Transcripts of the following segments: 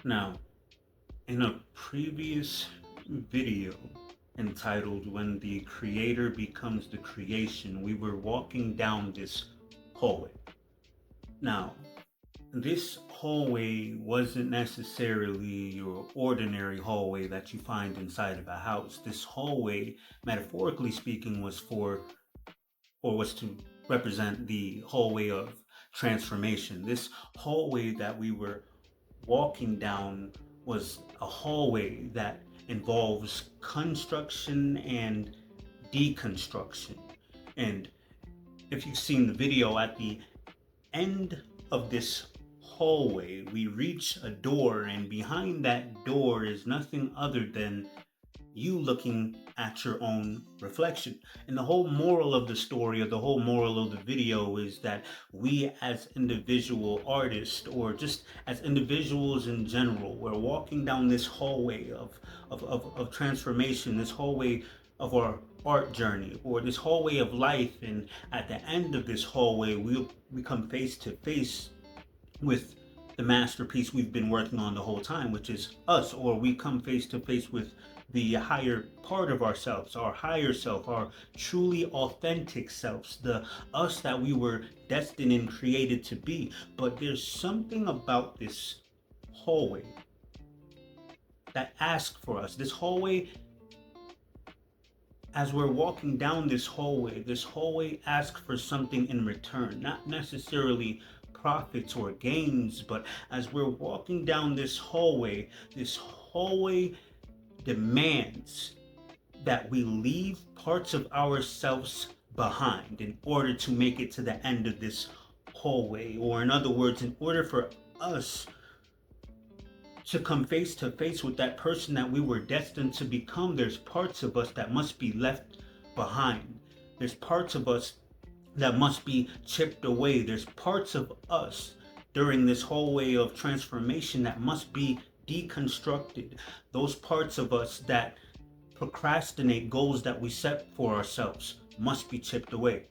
Now, in a previous video entitled When the Creator Becomes the Creation, we were walking down this hallway. Now, this hallway wasn't necessarily your ordinary hallway that you find inside of a house. This hallway, metaphorically speaking, was to represent the hallway of transformation. This hallway that we were walking down was a hallway that involves construction and deconstruction. And if you've seen the video, at the end of this hallway, we reach a door, and behind that door is nothing other than you looking at your own reflection. And the whole moral of the story, or the whole moral of the video, is that we as individual artists, or just as individuals in general, we're walking down this hallway of transformation, this hallway of our art journey, or this hallway of life. And at the end of this hallway, we come face to face with the masterpiece we've been working on the whole time, which is us, or we come face to face with the higher part of ourselves, our higher self, our truly authentic selves, the us that we were destined and created to be. But there's something about this hallway that asks for us. This hallway, as we're walking down this hallway asks for something in return, not necessarily profits or gains, but as we're walking down this hallway demands that we leave parts of ourselves behind in order to make it to the end of this hallway. Or, in other words, in order for us to come face to face with that person that we were destined to become, there's parts of us that must be left behind. There's parts of us that must be chipped away. There's parts of us during this hallway of transformation that must be deconstructed. Those parts of us that procrastinate goals that we set for ourselves must be chipped away.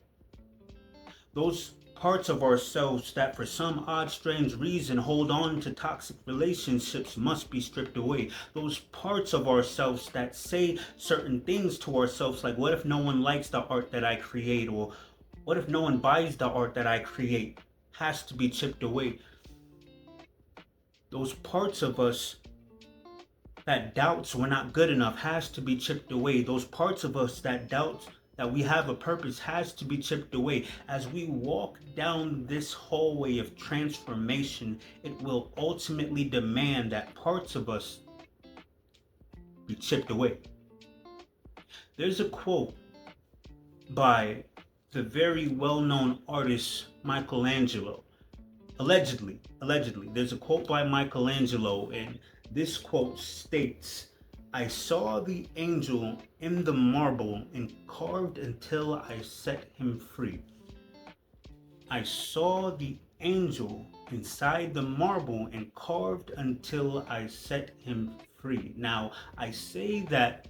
Those parts of ourselves that for some odd strange reason hold on to toxic relationships must be stripped away. Those parts of ourselves that say certain things to ourselves, like, what if no one likes the art that I create, or what if no one buys the art that I create, has to be chipped away. Those parts of us that doubts we're not good enough has to be chipped away. Those parts of us that doubts that we have a purpose has to be chipped away. As we walk down this hallway of transformation, it will ultimately demand that parts of us be chipped away. There's a quote by the very well-known artist Michelangelo. Allegedly, there's a quote by Michelangelo, and this quote states, "I saw the angel in the marble and carved until I set him free." I saw the angel inside the marble and carved until I set him free. Now, I say that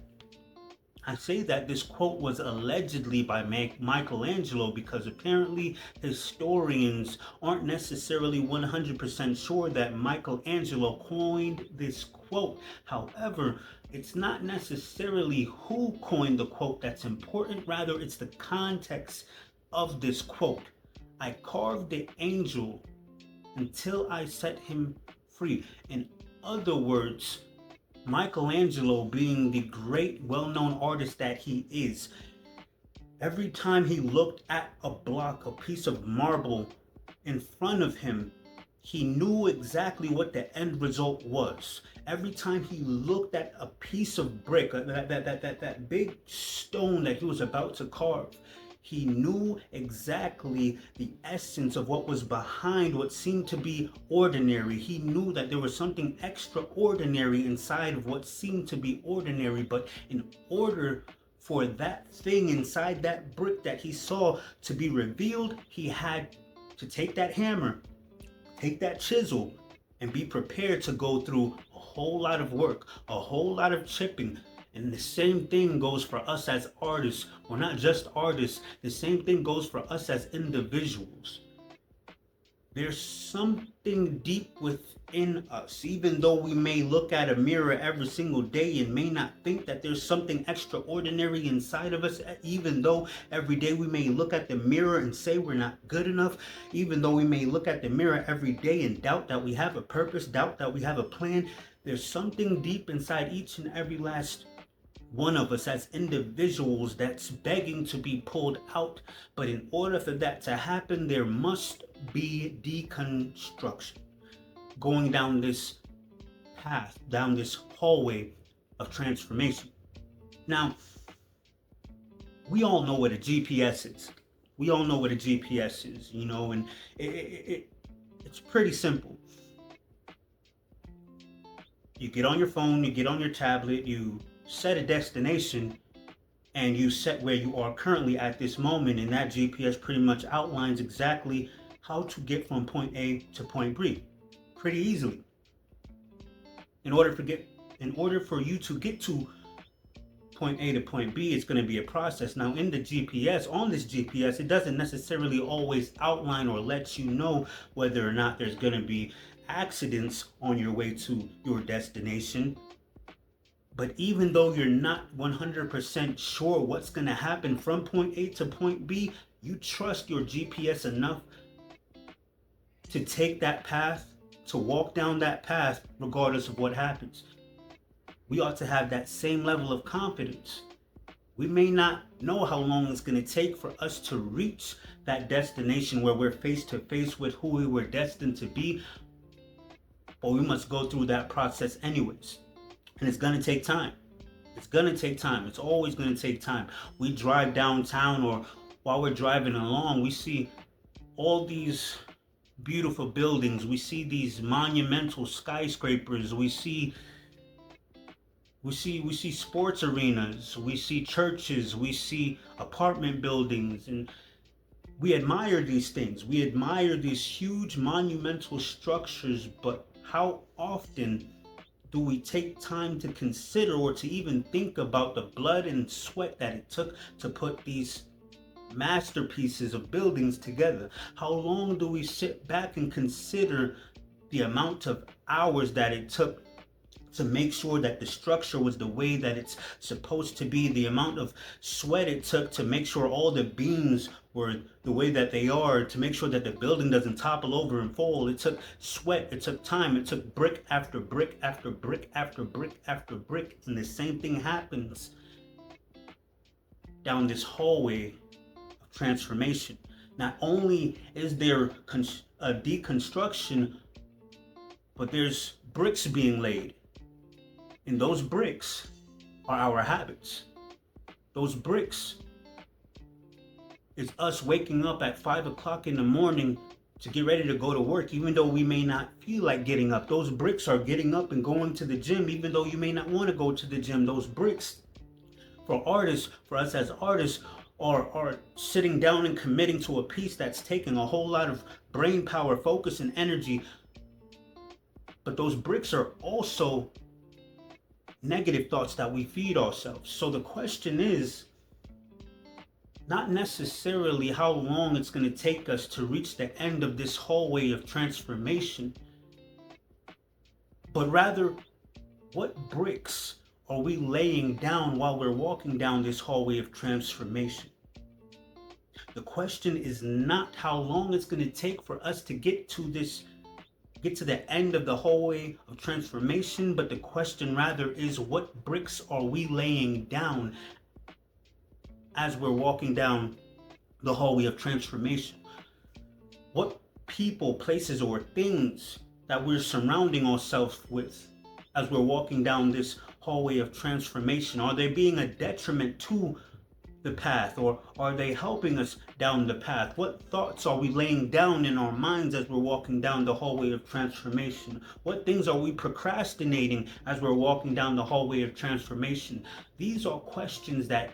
this quote was allegedly by Michelangelo because apparently historians aren't necessarily 100% sure that Michelangelo coined this quote. However, it's not necessarily who coined the quote that's important, rather it's the context of this quote. I carved the angel until I set him free. In other words, Michelangelo, being the great well-known artist that he is, every time he looked at a block, a piece of marble in front of him, he knew exactly what the end result was. Every time he looked at a piece of brick, that big stone that he was about to carve, he knew exactly the essence of what was behind what seemed to be ordinary. He knew that there was something extraordinary inside of what seemed to be ordinary. But in order for that thing inside that brick that he saw to be revealed, he had to take that hammer, take that chisel, and be prepared to go through a whole lot of work, a whole lot of chipping. And the same thing goes for us as artists, or not just artists, the same thing goes for us as individuals. There's something deep within us, even though we may look at a mirror every single day and may not think that there's something extraordinary inside of us, even though every day we may look at the mirror and say we're not good enough, even though we may look at the mirror every day and doubt that we have a purpose, doubt that we have a plan. There's something deep inside each and every last one of us as individuals that's begging to be pulled out. But in order for that to happen, there must be deconstruction. Going down this path, down this hallway of transformation. Now, we all know what a GPS is. We all know what a GPS is, and it's pretty simple. You get on your phone, you get on your tablet, you set a destination, and you set where you are currently at this moment, and that GPS pretty much outlines exactly how to get from point A to point B pretty easily. In order for you to get to point A to point B, it's going to be a process. Now, on this GPS, it doesn't necessarily always outline or let you know whether or not there's going to be accidents on your way to your destination. But even though you're not 100% sure what's going to happen from point A to point B, you trust your GPS enough to take that path, to walk down that path, regardless of what happens. We ought to have that same level of confidence. We may not know how long it's going to take for us to reach that destination where we're face to face with who we were destined to be, but we must go through that process anyways. And it's going to take time. It's going to take time. It's always going to take time. We drive downtown, or while we're driving along, we see all these beautiful buildings. We see these monumental skyscrapers. We see sports arenas. We see churches. We see apartment buildings. And we admire these things. We admire these huge monumental structures. But how often do we take time to consider or to even think about the blood and sweat that it took to put these masterpieces of buildings together? How long do we sit back and consider the amount of hours that it took to make sure that the structure was the way that it's supposed to be, the amount of sweat it took to make sure all the beams were the way that they are, to make sure that the building doesn't topple over and fall? It took sweat, it took time, it took brick after brick after brick after brick after brick. And the same thing happens down this hallway of transformation. Not only is there a deconstruction, but there's bricks being laid. And those bricks are our habits. Those bricks is us waking up at 5 o'clock in the morning to get ready to go to work, even though we may not feel like getting up. Those bricks are getting up and going to the gym, even though you may not want to go to the gym. Those bricks, for us as artists, are sitting down and committing to a piece that's taking a whole lot of brain power, focus, and energy. But those bricks are also negative thoughts that we feed ourselves. So the question is not necessarily how long it's going to take us to reach the end of this hallway of transformation, but rather, what bricks are we laying down while we're walking down this hallway of transformation? The question is not how long it's going to take for us to get to the end of the hallway of transformation, but the question rather is, what bricks are we laying down as we're walking down the hallway of transformation? What people, places, or things that we're surrounding ourselves with as we're walking down this hallway of transformation, are they being a detriment to the path, or are they helping us down the path? What thoughts are we laying down in our minds as we're walking down the hallway of transformation? What things are we procrastinating as we're walking down the hallway of transformation? These are questions that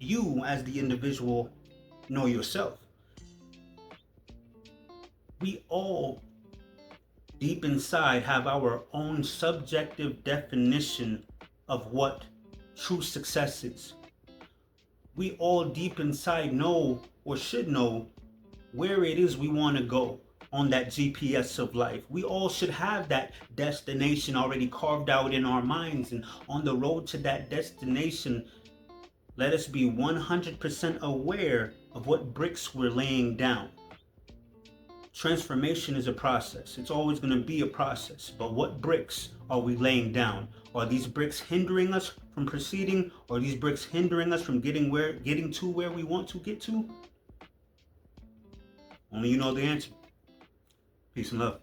you, as the individual, know yourself. We all, deep inside, have our own subjective definition of what true success is. We all deep inside know, or should know, where it is we want to go. on that GPS of life. We all should have that destination already carved out in our minds. And on the road to that destination, let us be 100% aware of what bricks we're laying down. Transformation is a process. It's always going to be a process. But what bricks are we laying down? Are these bricks hindering us from proceeding? Or are these bricks hindering us from getting to where we want to get to? Only you know the answer. Peace and love.